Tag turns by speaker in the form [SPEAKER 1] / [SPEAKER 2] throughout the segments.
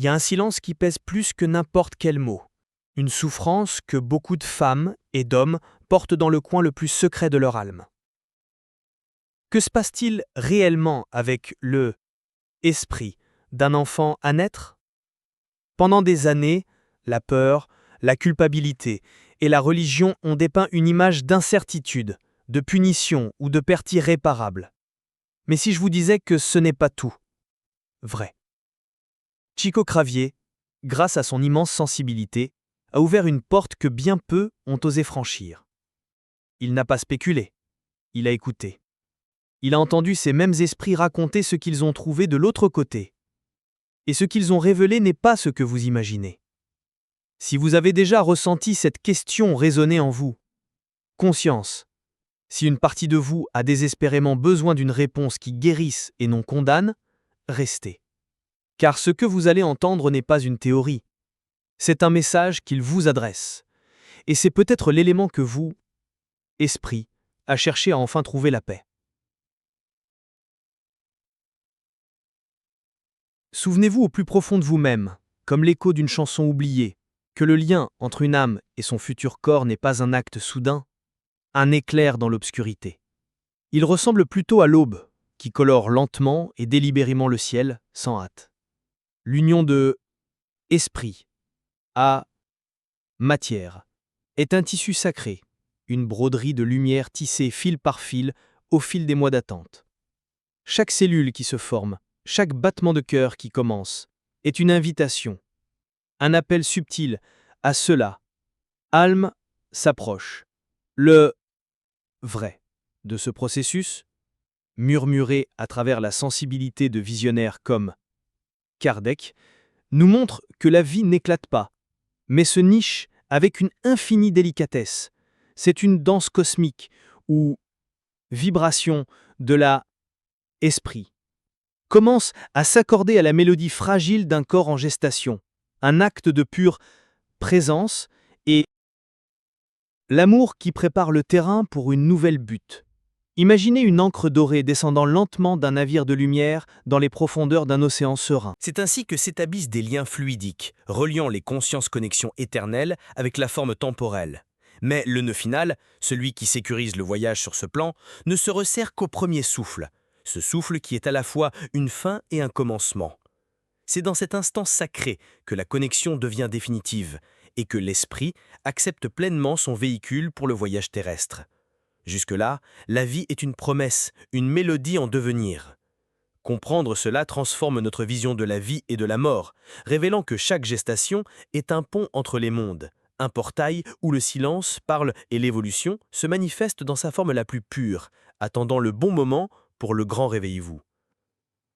[SPEAKER 1] Il y a un silence qui pèse plus que n'importe quel mot. Une souffrance que beaucoup de femmes et d'hommes portent dans le coin le plus secret de leur âme. Que se passe-t-il réellement avec le esprit d'un enfant à naître? Pendant des années, la peur, la culpabilité et la religion ont dépeint une image d'incertitude, de punition ou de perte irréparable. Mais si je vous disais que ce n'est pas tout, vrai. Chico Cravier, grâce à son immense sensibilité, a ouvert une porte que bien peu ont osé franchir. Il n'a pas spéculé, il a écouté. Il a entendu ces mêmes esprits raconter ce qu'ils ont trouvé de l'autre côté. Et ce qu'ils ont révélé n'est pas ce que vous imaginez. Si vous avez déjà ressenti cette question résonner en vous, conscience, si une partie de vous a désespérément besoin d'une réponse qui guérisse et non condamne, restez. Car ce que vous allez entendre n'est pas une théorie. C'est un message qu'il vous adresse. Et c'est peut-être l'élément que vous, esprit, a cherché à enfin trouver la paix. Souvenez-vous au plus profond de vous-même, comme l'écho d'une chanson oubliée, que le lien entre une âme et son futur corps n'est pas un acte soudain, un éclair dans l'obscurité. Il ressemble plutôt à l'aube, qui colore lentement et délibérément le ciel, sans hâte. L'union de esprit à matière est un tissu sacré, une broderie de lumière tissée fil par fil au fil des mois d'attente. Chaque cellule qui se forme, chaque battement de cœur qui commence, est une invitation, un appel subtil à cela. Alme s'approche. Le vrai de ce processus, murmuré à travers la sensibilité de visionnaires comme Kardec, nous montre que la vie n'éclate pas, mais se niche avec une infinie délicatesse. C'est une danse cosmique où vibration de l'esprit commence à s'accorder à la mélodie fragile d'un corps en gestation, un acte de pure présence et l'amour qui prépare le terrain pour une nouvelle butte. Imaginez une encre dorée descendant lentement d'un navire de lumière dans les profondeurs d'un océan serein.
[SPEAKER 2] C'est ainsi que s'établissent des liens fluidiques, reliant les consciences-connexions éternelles avec la forme temporelle. Mais le nœud final, celui qui sécurise le voyage sur ce plan, ne se resserre qu'au premier souffle. Ce souffle qui est à la fois une fin et un commencement. C'est dans cet instant sacré que la connexion devient définitive et que l'esprit accepte pleinement son véhicule pour le voyage terrestre. Jusque-là, la vie est une promesse, une mélodie en devenir. Comprendre cela transforme notre vision de la vie et de la mort, révélant que chaque gestation est un pont entre les mondes, un portail où le silence parle et l'évolution se manifeste dans sa forme la plus pure, attendant le bon moment pour le grand réveillez-vous.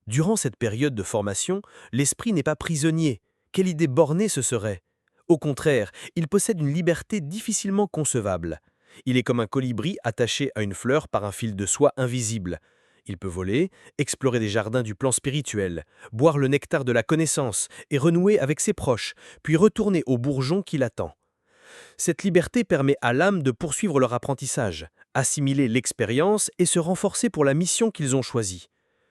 [SPEAKER 2] Durant cette période de formation, l'esprit n'est pas prisonnier. Quelle idée bornée ce serait! Au contraire, il possède une liberté difficilement concevable. Il est comme un colibri attaché à une fleur par un fil de soie invisible. Il peut voler, explorer des jardins du plan spirituel, boire le nectar de la connaissance et renouer avec ses proches, puis retourner au bourgeon qui l'attend. Cette liberté permet à l'âme de poursuivre leur apprentissage, assimiler l'expérience et se renforcer pour la mission qu'ils ont choisie.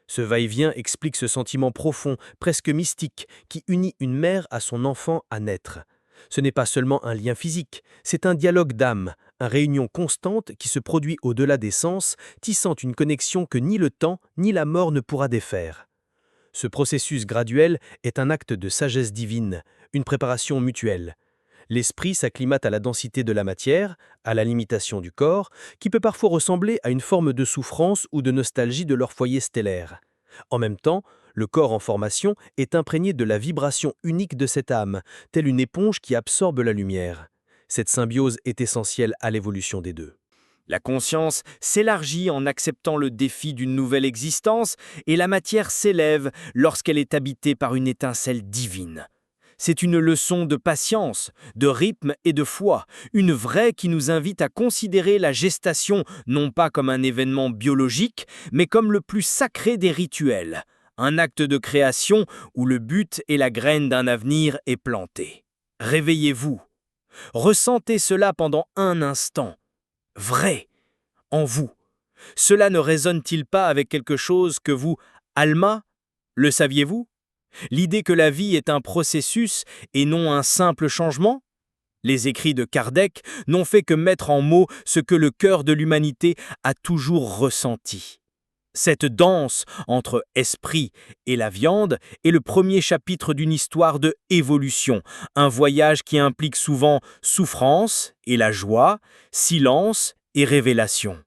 [SPEAKER 2] Ce va-et-vient explique ce sentiment profond, presque mystique, qui unit une mère à son enfant à naître. Ce n'est pas seulement un lien physique, c'est un dialogue d'âme, une réunion constante qui se produit au-delà des sens, tissant une connexion que ni le temps ni la mort ne pourra défaire. Ce processus graduel est un acte de sagesse divine, une préparation mutuelle. L'esprit s'acclimate à la densité de la matière, à la limitation du corps, qui peut parfois ressembler à une forme de souffrance ou de nostalgie de leur foyer stellaire. En même temps, le corps en formation est imprégné de la vibration unique de cette âme, telle une éponge qui absorbe la lumière. Cette symbiose est essentielle à l'évolution des deux. La conscience s'élargit en acceptant le défi d'une nouvelle existence et la matière s'élève lorsqu'elle est habitée par une étincelle divine. C'est une leçon de patience, de rythme et de foi, une vraie qui nous invite à considérer la gestation non pas comme un événement biologique, mais comme le plus sacré des rituels, un acte de création où le but et la graine d'un avenir est planté. Réveillez-vous, ressentez cela pendant un instant, vrai, en vous. Cela ne résonne-t-il pas avec quelque chose que vous, Alma, le saviez-vous ? L'idée que la vie est un processus et non un simple changement? Les écrits de Kardec n'ont fait que mettre en mots ce que le cœur de l'humanité a toujours ressenti. Cette danse entre esprit et la viande est le premier chapitre d'une histoire de évolution, un voyage qui implique souvent souffrance et la joie, silence et révélation.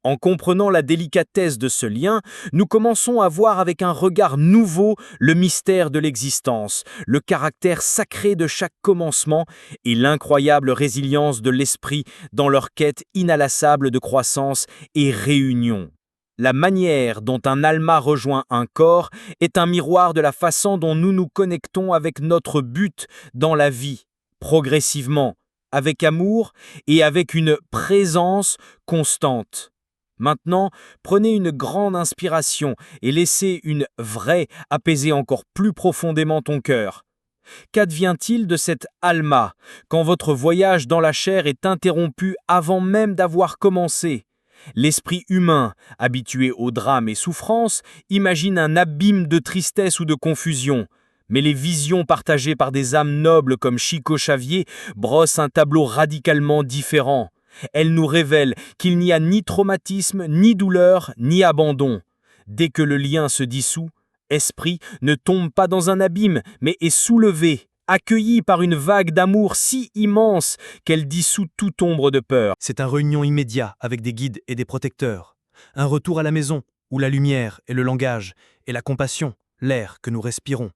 [SPEAKER 2] En comprenant la délicatesse de ce lien, nous commençons à voir avec un regard nouveau le mystère de l'existence, le caractère sacré de chaque commencement et l'incroyable résilience de l'esprit dans leur quête inlassable de croissance et réunion. La manière dont un alma rejoint un corps est un miroir de la façon dont nous nous connectons avec notre but dans la vie, progressivement, avec amour et avec une présence constante. Maintenant, prenez une grande inspiration et laissez une vraie apaiser encore plus profondément ton cœur. Qu'advient-il de cette alma quand votre voyage dans la chair est interrompu avant même d'avoir commencé? L'esprit humain, habitué aux drames et souffrances, imagine un abîme de tristesse ou de confusion. Mais les visions partagées par des âmes nobles comme Chico Xavier brossent un tableau radicalement différent. Elles nous révèlent qu'il n'y a ni traumatisme, ni douleur, ni abandon. Dès que le lien se dissout, esprit ne tombe pas dans un abîme, mais est soulevé, accueilli par une vague d'amour si immense qu'elle dissout toute ombre de peur.
[SPEAKER 1] C'est un réunion immédiat avec des guides et des protecteurs. Un retour à la maison, où la lumière et le langage, et la compassion, l'air que nous respirons.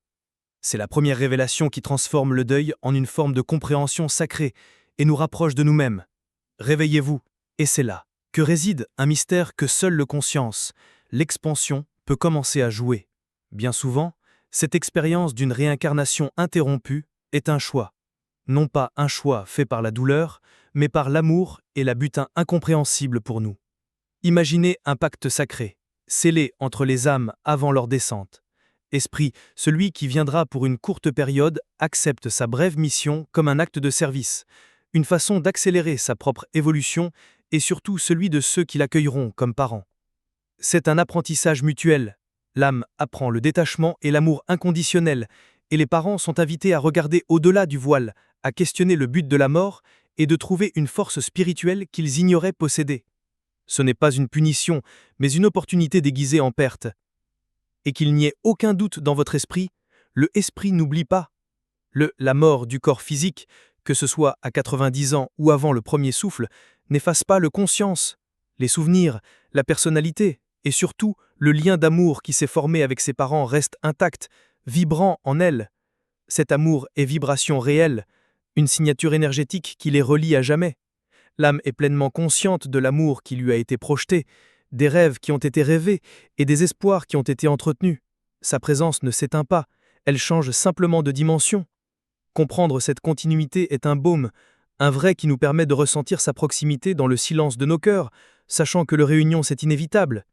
[SPEAKER 1] C'est la première révélation qui transforme le deuil en une forme de compréhension sacrée et nous rapproche de nous-mêmes. Réveillez-vous, et c'est là que réside un mystère que seule le conscience, l'expansion, peut commencer à jouer. Bien souvent, cette expérience d'une réincarnation interrompue est un choix. Non pas un choix fait par la douleur, mais par l'amour et la butin incompréhensible pour nous. Imaginez un pacte sacré, scellé entre les âmes avant leur descente. Esprit, celui qui viendra pour une courte période, accepte sa brève mission comme un acte de service, une façon d'accélérer sa propre évolution et surtout celui de ceux qui l'accueilleront comme parents. C'est un apprentissage mutuel. L'âme apprend le détachement et l'amour inconditionnel, et les parents sont invités à regarder au-delà du voile, à questionner le but de la mort et de trouver une force spirituelle qu'ils ignoraient posséder. Ce n'est pas une punition, mais une opportunité déguisée en perte. Et qu'il n'y ait aucun doute dans votre esprit, le esprit n'oublie pas. La mort du corps physique, que ce soit à 90 ans ou avant le premier souffle, n'efface pas le conscience, les souvenirs, la personnalité, et surtout le lien d'amour qui s'est formé avec ses parents reste intact, vibrant en elle. Cet amour est vibration réelle, une signature énergétique qui les relie à jamais. L'âme est pleinement consciente de l'amour qui lui a été projeté, des rêves qui ont été rêvés et des espoirs qui ont été entretenus. Sa présence ne s'éteint pas, elle change simplement de dimension. Comprendre cette continuité est un baume, un vrai qui nous permet de ressentir sa proximité dans le silence de nos cœurs, sachant que le réunion c'est inévitable.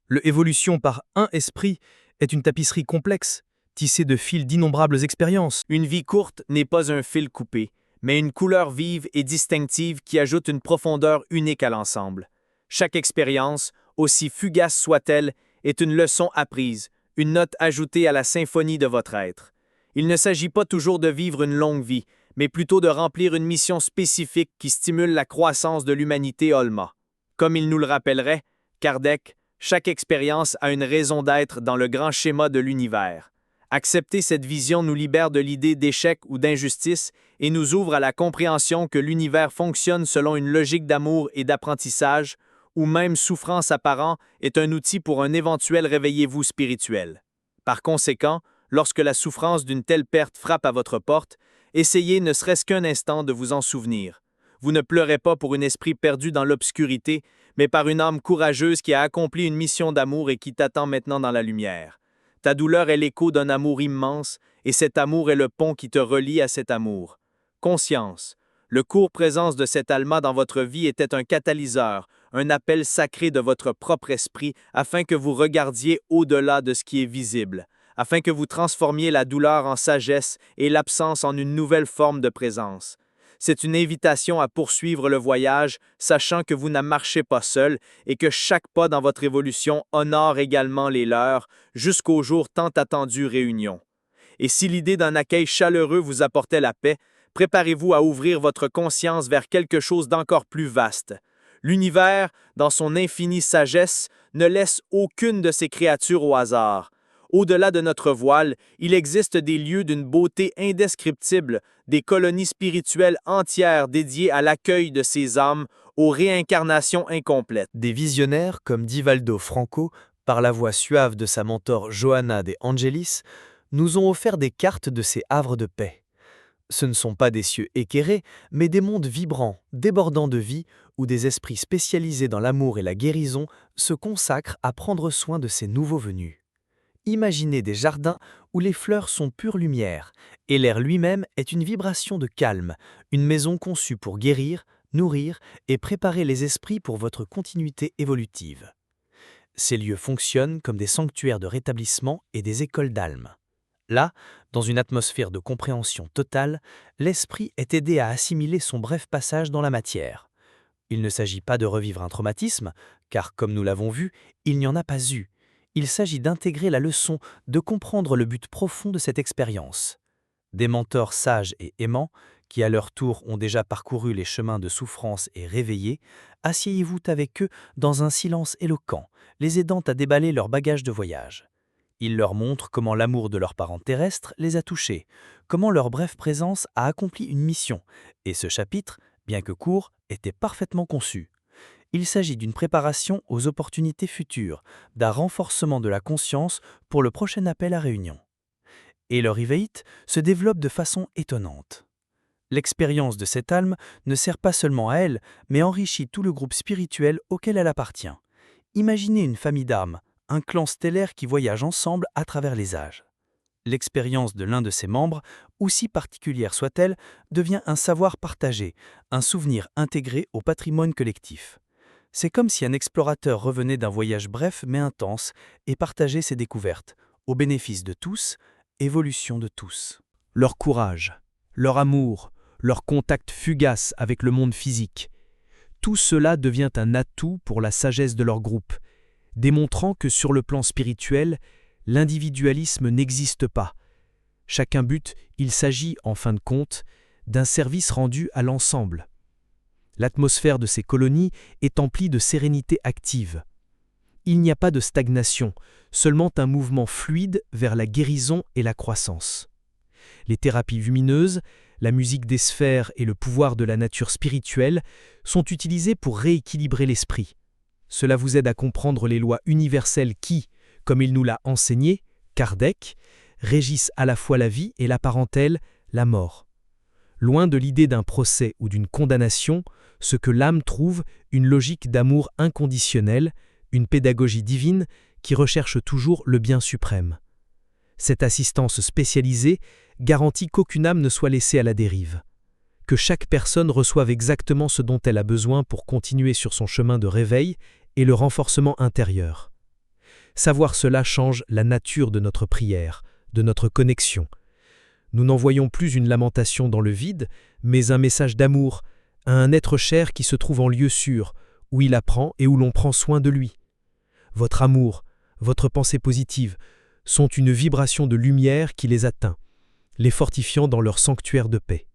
[SPEAKER 1] Le évolution par un esprit est une tapisserie complexe, tissée de fils d'innombrables expériences.
[SPEAKER 2] Une vie courte n'est pas un fil coupé, mais une couleur vive et distinctive qui ajoute une profondeur unique à l'ensemble. Chaque expérience, aussi fugace soit-elle, est une leçon apprise, une note ajoutée à la symphonie de votre être. Il ne s'agit pas toujours de vivre une longue vie, mais plutôt de remplir une mission spécifique qui stimule la croissance de l'humanité Olma. Comme il nous le rappellerait, Kardec, chaque expérience a une raison d'être dans le grand schéma de l'univers. Accepter cette vision nous libère de l'idée d'échec ou d'injustice et nous ouvre à la compréhension que l'univers fonctionne selon une logique d'amour et d'apprentissage, où même souffrance apparente est un outil pour un éventuel réveillez-vous spirituel. Par conséquent, lorsque la souffrance d'une telle perte frappe à votre porte, essayez ne serait-ce qu'un instant de vous en souvenir. Vous ne pleurez pas pour un esprit perdu dans l'obscurité, mais par une âme courageuse qui a accompli une mission d'amour et qui t'attend maintenant dans la lumière. Ta douleur est l'écho d'un amour immense, et cet amour est le pont qui te relie à cet amour. Conscience. Le court présence de cet alma dans votre vie était un catalyseur, un appel sacré de votre propre esprit afin que vous regardiez au-delà de ce qui est visible, afin que vous transformiez la douleur en sagesse et l'absence en une nouvelle forme de présence. C'est une invitation à poursuivre le voyage, sachant que vous ne marchez pas seul et que chaque pas dans votre évolution honore également les leurs, jusqu'au jour tant attendu réunion.
[SPEAKER 1] Et si l'idée d'un accueil chaleureux vous apportait la paix, préparez-vous à ouvrir votre conscience vers quelque chose d'encore plus vaste. L'univers, dans son infinie sagesse, ne laisse aucune de ses créatures au hasard. Au-delà de notre voile, il existe des lieux d'une beauté indescriptible, des colonies spirituelles entières dédiées à l'accueil de ces âmes, aux réincarnations incomplètes. Des visionnaires comme Divaldo Franco, par la voix suave de sa mentor Johanna de Angelis, nous ont offert des cartes de ces havres de paix. Ce ne sont pas des cieux équerrés, mais des mondes vibrants, débordants de vie, où des esprits spécialisés dans l'amour et la guérison se consacrent à prendre soin de ces nouveaux venus. Imaginez des jardins où les fleurs sont pure lumière, et l'air lui-même est une vibration de calme, une maison conçue pour guérir, nourrir et préparer les esprits pour votre continuité évolutive. Ces lieux fonctionnent comme des sanctuaires de rétablissement et des écoles d'âme. Là, dans une atmosphère de compréhension totale, l'esprit est aidé à assimiler son bref passage dans la matière. Il ne s'agit pas de revivre un traumatisme, car comme nous l'avons vu, il n'y en a pas eu. Il s'agit d'intégrer la leçon, de comprendre le but profond de cette expérience. Des mentors sages et aimants, qui à leur tour ont déjà parcouru les chemins de souffrance et réveillés, asseyez-vous avec eux dans un silence éloquent, les aidant à déballer leur bagage de voyage. Ils leur montrent comment l'amour de leurs parents terrestres les a touchés, comment leur brève présence a accompli une mission, et ce chapitre, bien que court, était parfaitement conçu. Il s'agit d'une préparation aux opportunités futures, d'un renforcement de la conscience pour le prochain appel à réunion. Et leur Ivéite se développe de façon étonnante. L'expérience de cette âme ne sert pas seulement à elle, mais enrichit tout le groupe spirituel auquel elle appartient. Imaginez une famille d'âmes, un clan stellaire qui voyage ensemble à travers les âges. L'expérience de l'un de ses membres, aussi particulière soit-elle, devient un savoir partagé, un souvenir intégré au patrimoine collectif. C'est comme si un explorateur revenait d'un voyage bref mais intense et partageait ses découvertes, au bénéfice de tous, évolution de tous. Leur courage, leur amour, leur contact fugace avec le monde physique, tout cela devient un atout pour la sagesse de leur groupe, démontrant que sur le plan spirituel, l'individualisme n'existe pas. Chacun but, il s'agit, en fin de compte, d'un service rendu à l'ensemble. L'atmosphère de ces colonies est emplie de sérénité active. Il n'y a pas de stagnation, seulement un mouvement fluide vers la guérison et la croissance. Les thérapies lumineuses, la musique des sphères et le pouvoir de la nature spirituelle sont utilisés pour rééquilibrer l'esprit. Cela vous aide à comprendre les lois universelles qui, comme il nous l'a enseigné, Kardec, régissent à la fois la vie et la parentèle, la mort. Loin de l'idée d'un procès ou d'une condamnation, ce que l'âme trouve, une logique d'amour inconditionnel, une pédagogie divine qui recherche toujours le bien suprême. Cette assistance spécialisée garantit qu'aucune âme ne soit laissée à la dérive, que chaque personne reçoive exactement ce dont elle a besoin pour continuer sur son chemin de réveil et le renforcement intérieur. Savoir cela change la nature de notre prière, de notre connexion. Nous n'envoyons plus une lamentation dans le vide, mais un message d'amour à un être cher qui se trouve en lieu sûr, où il apprend et où l'on prend soin de lui. Votre amour, votre pensée positive, sont une vibration de lumière qui les atteint, les fortifiant dans leur sanctuaire de paix.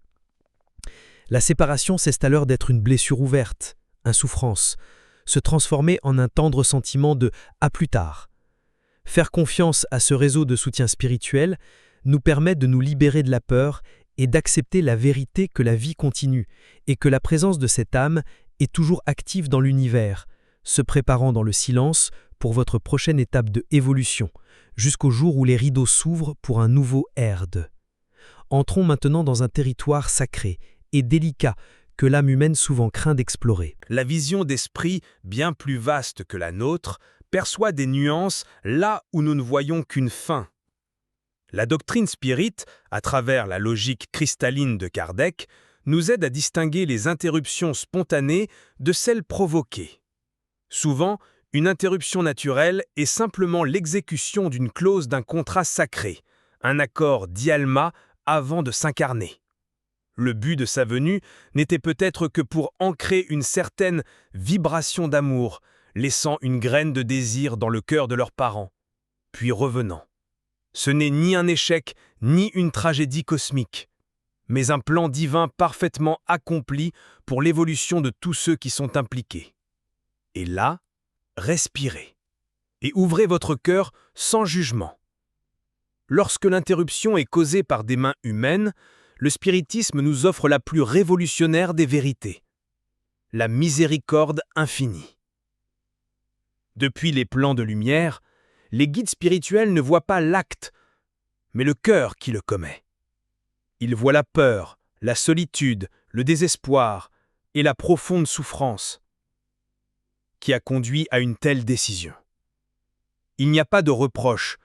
[SPEAKER 1] La séparation cesse alors d'être une blessure ouverte, une souffrance, se transformer en un tendre sentiment de « à plus tard ». Faire confiance à ce réseau de soutien spirituel nous permet de nous libérer de la peur et d'accepter la vérité que la vie continue et que la présence de cette âme est toujours active dans l'univers, se préparant dans le silence pour votre prochaine étape de évolution, jusqu'au jour où les rideaux s'ouvrent pour un nouveau Erde. Entrons maintenant dans un territoire sacré et délicat que l'âme humaine souvent craint d'explorer.
[SPEAKER 2] La vision d'esprit, bien plus vaste que la nôtre, perçoit des nuances là où nous ne voyons qu'une fin. La doctrine spirite, à travers la logique cristalline de Kardec, nous aide à distinguer les interruptions spontanées de celles provoquées. Souvent, une interruption naturelle est simplement l'exécution d'une clause d'un contrat sacré, un accord d'Ialma avant de s'incarner. Le but de sa venue n'était peut-être que pour ancrer une certaine vibration d'amour, laissant une graine de désir dans le cœur de leurs parents, puis revenant.
[SPEAKER 3] Ce n'est ni un échec, ni une tragédie cosmique, mais un plan divin parfaitement accompli pour l'évolution de tous ceux qui sont impliqués. Et là, respirez et ouvrez votre cœur sans jugement. Lorsque l'interruption est causée par des mains humaines, le spiritisme nous offre la plus révolutionnaire des vérités, la miséricorde infinie. Depuis les plans de lumière, les guides spirituels ne voient pas l'acte, mais le cœur qui le commet. Ils voient la peur, la solitude, le désespoir et la profonde souffrance qui a conduit à une telle décision. Il n'y a pas de reproche,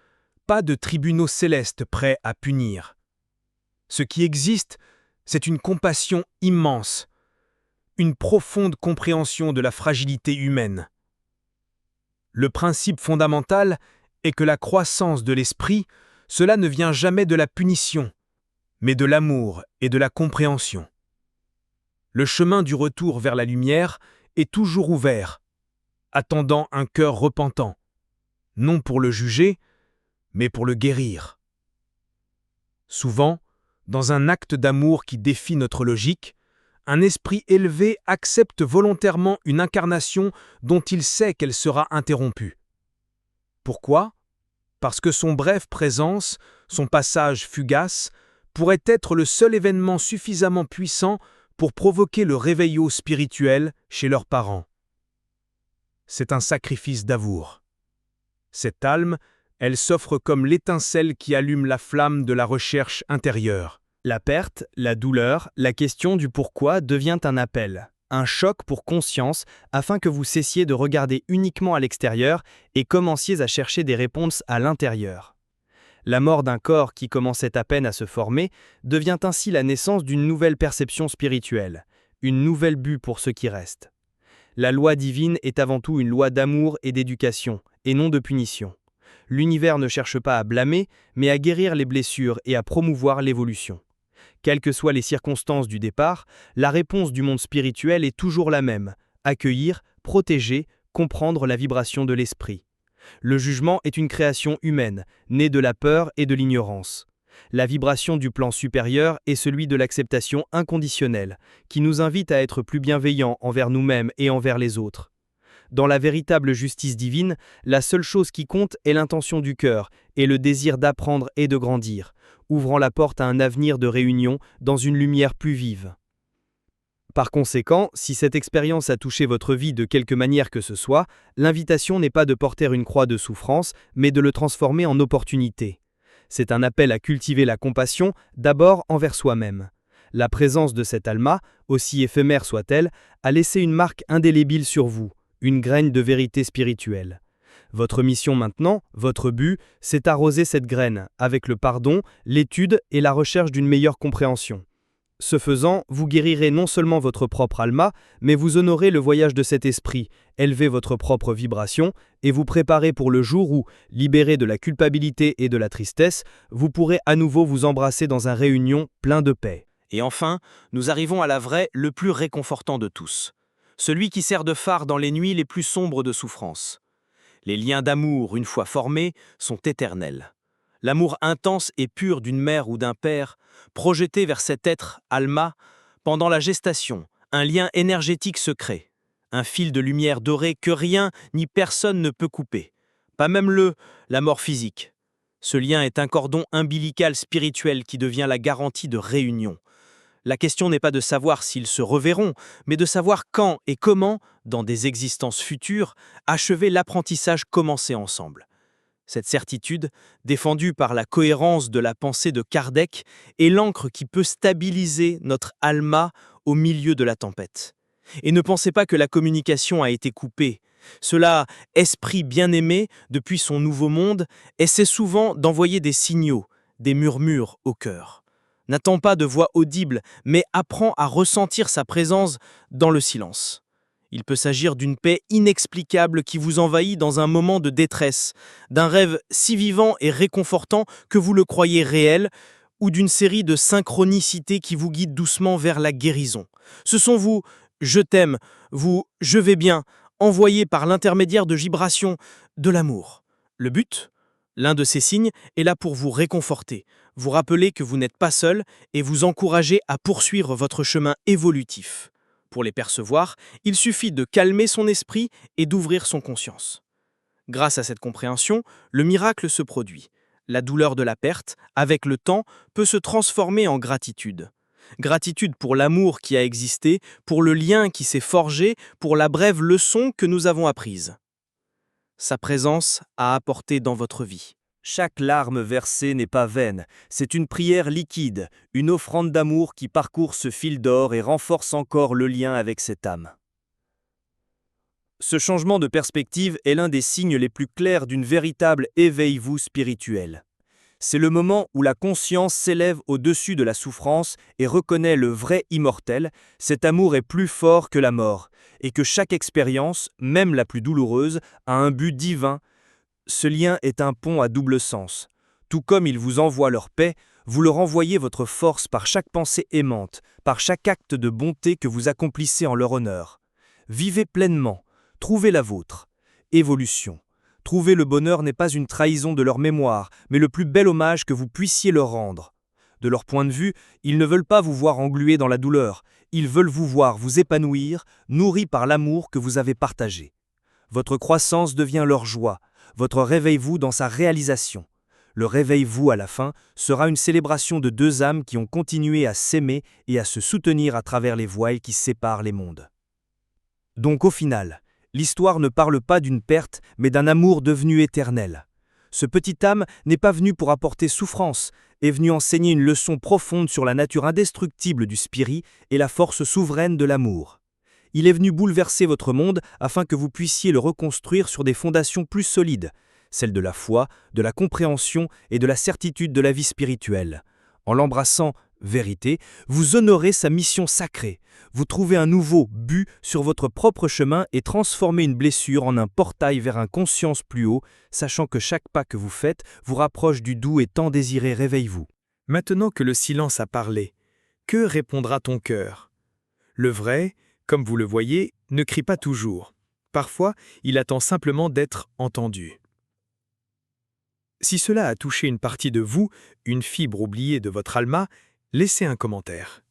[SPEAKER 3] pas de tribunaux célestes prêts à punir. Ce qui existe, c'est une compassion immense, une profonde compréhension de la fragilité humaine. Le principe fondamental est que la croissance de l'esprit, cela ne vient jamais de la punition, mais de l'amour et de la compréhension. Le chemin du retour vers la lumière est toujours ouvert, attendant un cœur repentant, non pour le juger, mais pour le guérir. Souvent, dans un acte d'amour qui défie notre logique, un esprit élevé accepte volontairement une incarnation dont il sait qu'elle sera interrompue. Pourquoi ? Parce que son brève présence, son passage fugace, pourrait être le seul événement suffisamment puissant pour provoquer le réveillot spirituel chez leurs parents. C'est un sacrifice d'amour. Cette âme, elle s'offre comme l'étincelle qui allume la flamme de la recherche intérieure.
[SPEAKER 1] La perte, la douleur, la question du pourquoi devient un appel, un choc pour conscience afin que vous cessiez de regarder uniquement à l'extérieur et commenciez à chercher des réponses à l'intérieur. La mort d'un corps qui commençait à peine à se former devient ainsi la naissance d'une nouvelle perception spirituelle, une nouvelle but pour ceux qui restent. La loi divine est avant tout une loi d'amour et d'éducation, et non de punition. L'univers ne cherche pas à blâmer, mais à guérir les blessures et à promouvoir l'évolution. Quelles que soient les circonstances du départ, la réponse du monde spirituel est toujours la même: accueillir, protéger, comprendre la vibration de l'esprit. Le jugement est une création humaine, née de la peur et de l'ignorance. La vibration du plan supérieur est celui de l'acceptation inconditionnelle, qui nous invite à être plus bienveillants envers nous-mêmes et envers les autres. Dans la véritable justice divine, la seule chose qui compte est l'intention du cœur et le désir d'apprendre et de grandir, ouvrant la porte à un avenir de réunion dans une lumière plus vive. Par conséquent, si cette expérience a touché votre vie de quelque manière que ce soit, l'invitation n'est pas de porter une croix de souffrance, mais de le transformer en opportunité. C'est un appel à cultiver la compassion, d'abord envers soi-même. La présence de cette alma, aussi éphémère soit-elle, a laissé une marque indélébile sur vous, une graine de vérité spirituelle. Votre mission maintenant, votre but, c'est arroser cette graine avec le pardon, l'étude et la recherche d'une meilleure compréhension. Ce faisant, vous guérirez non seulement votre propre alma, mais vous honorez le voyage de cet esprit, élevez votre propre vibration et vous préparez pour le jour où, libéré de la culpabilité et de la tristesse, vous pourrez à nouveau vous embrasser dans un réunion plein de paix.
[SPEAKER 2] Et enfin, nous arrivons à la vraie, le plus réconfortant de tous. Celui qui sert de phare dans les nuits les plus sombres de souffrance. Les liens d'amour, une fois formés, sont éternels. L'amour intense et pur d'une mère ou d'un père, projeté vers cet être, Alma, pendant la gestation, un lien énergétique se crée. Un fil de lumière dorée que rien ni personne ne peut couper. Pas même la mort physique. Ce lien est un cordon ombilical spirituel qui devient la garantie de réunion. La question n'est pas de savoir s'ils se reverront, mais de savoir quand et comment, dans des existences futures, achever l'apprentissage commencé ensemble. Cette certitude, défendue par la cohérence de la pensée de Kardec, est l'encre qui peut stabiliser notre alma au milieu de la tempête. Et ne pensez pas que la communication a été coupée. Cela, esprit bien-aimé, depuis son nouveau monde, essaie souvent d'envoyer des signaux, des murmures au cœur. N'attends pas de voix audible, mais apprends à ressentir sa présence dans le silence. Il peut s'agir d'une paix inexplicable qui vous envahit dans un moment de détresse, d'un rêve si vivant et réconfortant que vous le croyez réel, ou d'une série de synchronicités qui vous guident doucement vers la guérison. Ce sont vous, je t'aime, vous, je vais bien, envoyés par l'intermédiaire de vibrations de l'amour. Le but ?
[SPEAKER 1] L'un de ces signes est là pour vous réconforter, vous rappeler que vous n'êtes pas seul et vous encourager à poursuivre votre chemin évolutif. Pour les percevoir, il suffit de calmer son esprit et d'ouvrir son conscience. Grâce à cette compréhension, le miracle se produit. La douleur de la perte, avec le temps, peut se transformer en gratitude. Gratitude pour l'amour qui a existé, pour le lien qui s'est forgé, pour la brève leçon que nous avons apprise. Sa présence a apporté dans votre vie.
[SPEAKER 4] Chaque larme versée n'est pas vaine, c'est une prière liquide, une offrande d'amour qui parcourt ce fil d'or et renforce encore le lien avec cette âme. Ce changement de perspective est l'un des signes les plus clairs d'une véritable éveil-vous spirituel. C'est le moment où la conscience s'élève au-dessus de la souffrance et reconnaît le vrai immortel, cet amour est plus fort que la mort, et que chaque expérience, même la plus douloureuse, a un but divin. Ce lien est un pont à double sens. Tout comme ils vous envoient leur paix, vous leur envoyez votre force par chaque pensée aimante, par chaque acte de bonté que vous accomplissez en leur honneur. Vivez pleinement, trouvez la vôtre. Évolution. Trouver le bonheur n'est pas une trahison de leur mémoire, mais le plus bel hommage que vous puissiez leur rendre. De leur point de vue, ils ne veulent pas vous voir englués dans la douleur, ils veulent vous voir vous épanouir, nourris par l'amour que vous avez partagé. Votre croissance devient leur joie, votre réveil-vous dans sa réalisation. Le réveil-vous à la fin sera une célébration de deux âmes qui ont continué à s'aimer et à se soutenir à travers les voiles qui séparent les mondes. Donc au final, l'histoire ne parle pas d'une perte, mais d'un amour devenu éternel. Ce petit âme n'est pas venu pour apporter souffrance, est venu enseigner une leçon profonde sur la nature indestructible du spirit et la force souveraine de l'amour. Il est venu bouleverser votre monde afin que vous puissiez le reconstruire sur des fondations plus solides, celles de la foi, de la compréhension et de la certitude de la vie spirituelle. En l'embrassant, vérité, vous honorez sa mission sacrée. Vous trouvez un nouveau but sur votre propre chemin et transformez une blessure en un portail vers une conscience plus haut, sachant que chaque pas que vous faites vous rapproche du doux et tant désiré réveil-vous.
[SPEAKER 3] Maintenant que le silence a parlé, que répondra ton cœur? Le vrai, comme vous le voyez, ne crie pas toujours. Parfois, il attend simplement d'être entendu. Si cela a touché une partie de vous, une fibre oubliée de votre alma, laissez un commentaire.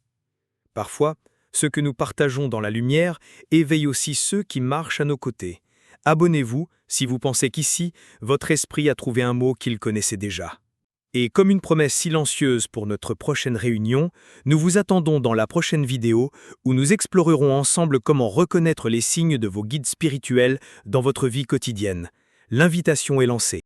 [SPEAKER 3] Parfois, ce que nous partageons dans la lumière éveille aussi ceux qui marchent à nos côtés. Abonnez-vous si vous pensez qu'ici, votre esprit a trouvé un mot qu'il connaissait déjà. Et comme une promesse silencieuse pour notre prochaine réunion, nous vous attendons dans la prochaine vidéo où nous explorerons ensemble comment reconnaître les signes de vos guides spirituels dans votre vie quotidienne. L'invitation est lancée.